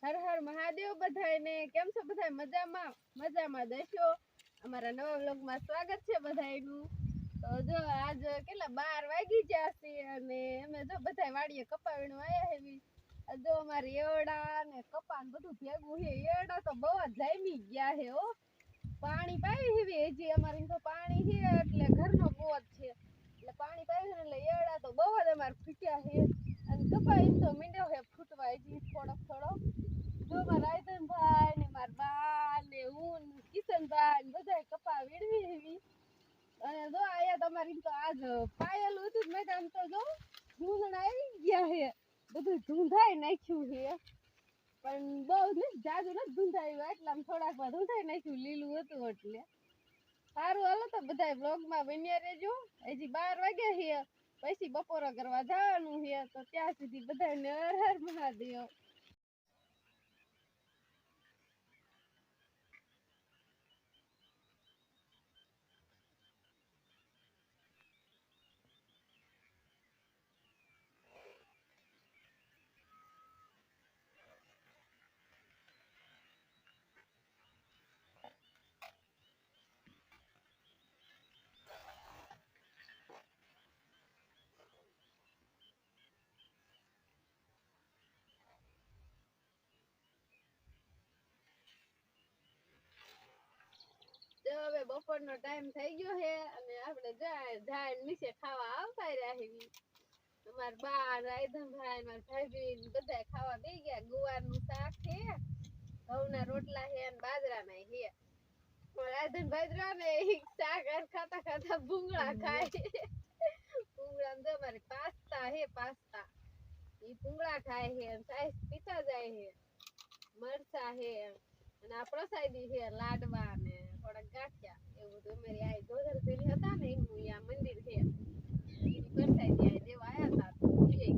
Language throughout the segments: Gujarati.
હર હર મહાદેવ બધાયને કેમ છો બધાય મજામાં દેશો અમારા નવા વ્લોગમાં સ્વાગત છે બધાયનું। તો જો આજ કેટલા 12 વાગી ગયા છે અને અમે જો બધાય વાડીએ કપા વીણવા આયા હેવી। જો અમારી એવડા ને કપા ને બધું ભેગું છે। એવડા તો બહુ જ જામી ગયા હે હો। પાણી પાવી હેવી હજી અમારે તો પાણી છે એટલે ઘરનો બોર છે એટલે પાણી પાવી એટલે એવડા તો બહુ જ અમાર ફૂટ્યા છે અને કપા તો મીંડ્યો હે ફૂટવા હજી થોડો જો મારા રાયધનભાઈ ને મારા બા ને હું કિશનભાઈ ને બધા કપા વીણવી હેવી અને જો આયા તમારી તો આજ પાયેલું હતું મેં આમ તો જો ધૂંધણા આવી ગયા હે બધું ધૂંધાઈ નાખ્યું હે પણ બહુ નહીં જાજુ નથી ધૂંધાયું એટલામાં થોડાક વાર ધૂંધાઈ નાખ્યું લીલું હતું એટલે સારું હાલો તો બધા બ્લોગમાં બન્યા રહેજો। હજી 12 વાગ્યા છે પછી બપોરા કરવા જવાનું છે તો ત્યાં સુધી બધાને હર હર મહાદેવ। હવે બપોરનો ટાઈમ થઈ ગયો છે અને આપણે જાય નીચે ખાવા આવતા રહ્યા હેવી। અમારા બા રાયધનભાઈ મારા ભાઈ બધા ખાવા બેસી ગયા। ગુવારનું શાક છે ઘઉંના રોટલા છે અને બાજરાના છે। રાયધનભાઈ ને શાક ખાતા ખાતા ભૂંગળા ખાય। ભૂંગળા તો અમારે પાસ્તા છે પાસ્તા એ ભૂંગળા ખાય છે અને સાઈસ પીતા જાય છે। મરચા છે અને આ પ્રસાદી છે લાડવા ને થોડાક ગાંઠિયા એવું બધું અમારી આ ધોધર પેલી હતા ને એનું આ મંદિર છે એની પ્રસાદી આ દેવા આયા હતા તો એ ખાઈ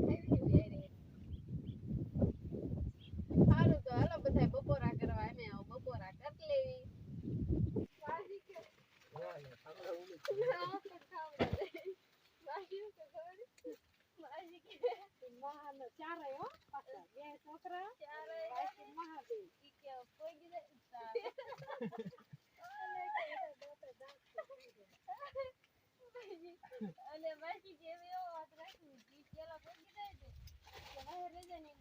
લેવી। સારું તો હાલો બધા બપોરા કરવા અમે બપોરા કરી લેવી।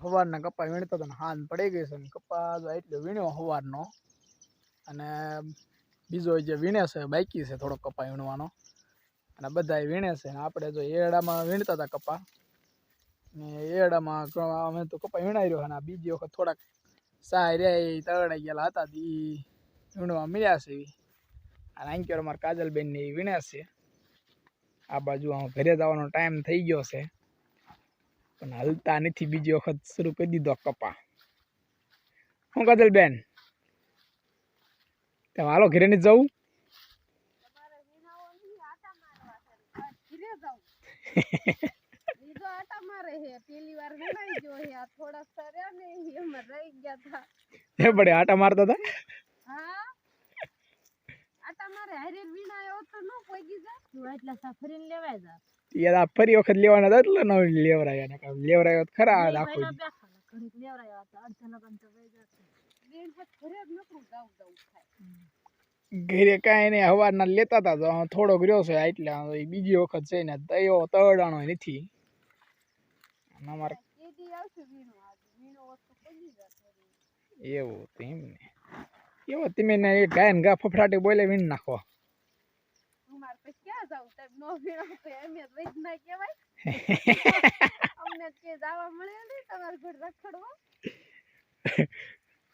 સવારના કપા વીણતો હતો ને હાન પડી ગઈ છે ને કપા એટલો વીણ્યો સવારનો અને બીજો જે વીણે છે બાકી છે થોડો કપા વીણવાનો અને બધા વીણે છે ને આપણે જો એડામાં વીણતા હતા કપા ને એડામાં અમે તો કપા વીણાઈ રહ્યો અને બીજી વખત થોડાક સાય રે તરડાઈ ગયેલા હતા એ વીણવા મળ્યા છે અને આંક્યો અમારા કાજલબેન ને એ વીણ્યા છે। આ બાજુ ઘરે જવાનો ટાઈમ થઈ ગયો છે પણ હલતા નથી બીજી વખત શરૂ કરી દીધો કપા। હું કાજલબેન તમે હાલો ઘરે નથી જવું? બડે આટા મારતા હતા ફરી વખત લેવાના હતા એટલે ન લેવરાયા ખરા આખો ઘરે કાંઈ નહીં હવારના લેતા હતા તો થોડોક રહ્યો છે એટલે બીજી વખત છે ને તયો તળાણો નથી અમારે એવું એમ ને એવો તમે ગાય ને ગા ફફડાટી બોલે વીણ નાખો।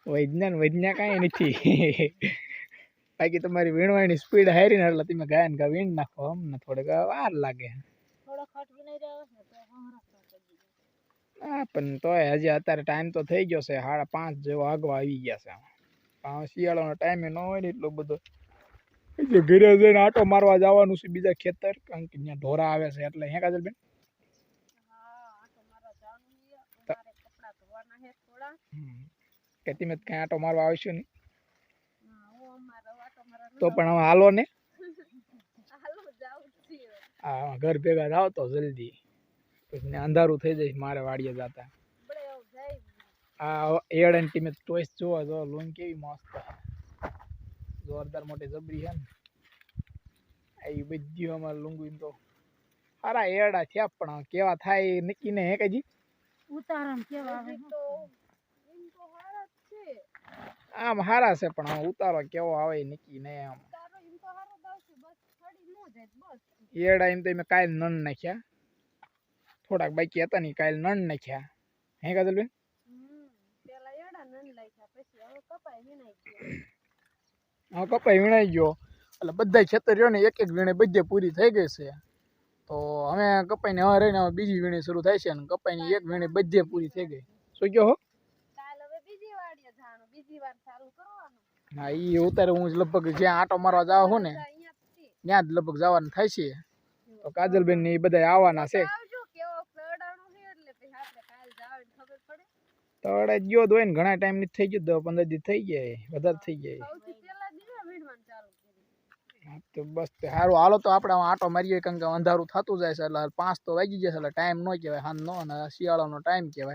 વૈજ્ઞાન કઈ નથી બાકી તમારી વીણવાની સ્પીડ હારી ને એટલે તમે ગાય ને ગા વીણ નાખો અમને થોડીક વાર લાગે। હા પણ તોય હજી અત્યારે ટાઈમ તો થઈ ગયો છે 5:30 જેવો આગવા આવી ગયા છે। શિયાળાનો ટાઈમે ન હોય ને એટલો બધો ઘરે જઈને આટો મારવા જવાનું છે બીજા ખેતર કારણ કે ત્યાં ઢોરા આવે છે એટલે હે કાજલબેન કે તમે કઈ આટો મારવા આવશો નહીં તો પણ હવે હાલો ને હા ઘર ભેગા જાવ તો જલ્દી પછી અંધારું થઈ જાય મારે વાડીએ જતા। આ એડ ટીમે ચોઈસ જોવો જો લોન કેવી મસ્ત જોરદાર મોટી જબરી છે ને એ બધી અમારે લુંગી તો સારા એડા થયા પણ કેવા થાય એ નક્કી ને હે કજી ઉતારણ કેવા આવે હજી તો એમ તો હારા જ છે. આમ હારા છે પણ આમ ઉતારો કેવો આવે એ નક્કી ને આમ તારો એમ તો હારો જ આવશે, બસ છડી ન જાય બસ. એડા એમ તો મેં કાલ નણ નાખ્યા થોડાક બાકી હતા ને કાલ નણ નાખ્યા હે કાજલબેન પેલા એડા નન લાગ્યા પછી હવે કપાય વિનાઈ ગયો. હા કપાઈ વીણાઈ ગયો એટલે બધા ખેતર રહ્યો ને એક એક વીણે બધે પૂરી થઈ ગઈ છે તો હવે કપાઈને હવે રહીને હવે બીજી વીણી શરૂ થાય છે ને કપાઈની એક વીણી બધે પૂરી થઈ ગઈ શું કહો હો કાલ હવે બીજી વાડીએ જાણું, બીજી વાર ચાલુ કરવાનું. હા એ ઉતારે હું જ લગભગ જ્યાં આંટો મારવા જાવ હું ને અહીંયા જ છે. ત્યાં જ લગભગ જવાનું થાય છે તો કાજલબેન ને એ બધા આવવાના છે આવજો કેવો ફળાણું છે એટલે પછી આપણે કાલ જાવ ખબર પડે. તળે ગયો તો હોય ને ઘણા ટાઈમ ની થઈ ગયો 10-15 દી થઈ ગયા વધારે થઈ ગયા સૌથી પહેલા દિવસે વીણવાનું ચાલુ કર્યું. હા તો બસ તે સારું હાલો તો આપણે આમ આંટો મારીએ કારણ કે અંધારું થતું જાય છે એટલે 5 તો વાગી જશે એટલે ટાઈમ ન કહેવાય હાંજનો અને શિયાળાનો ટાઈમ કહેવાય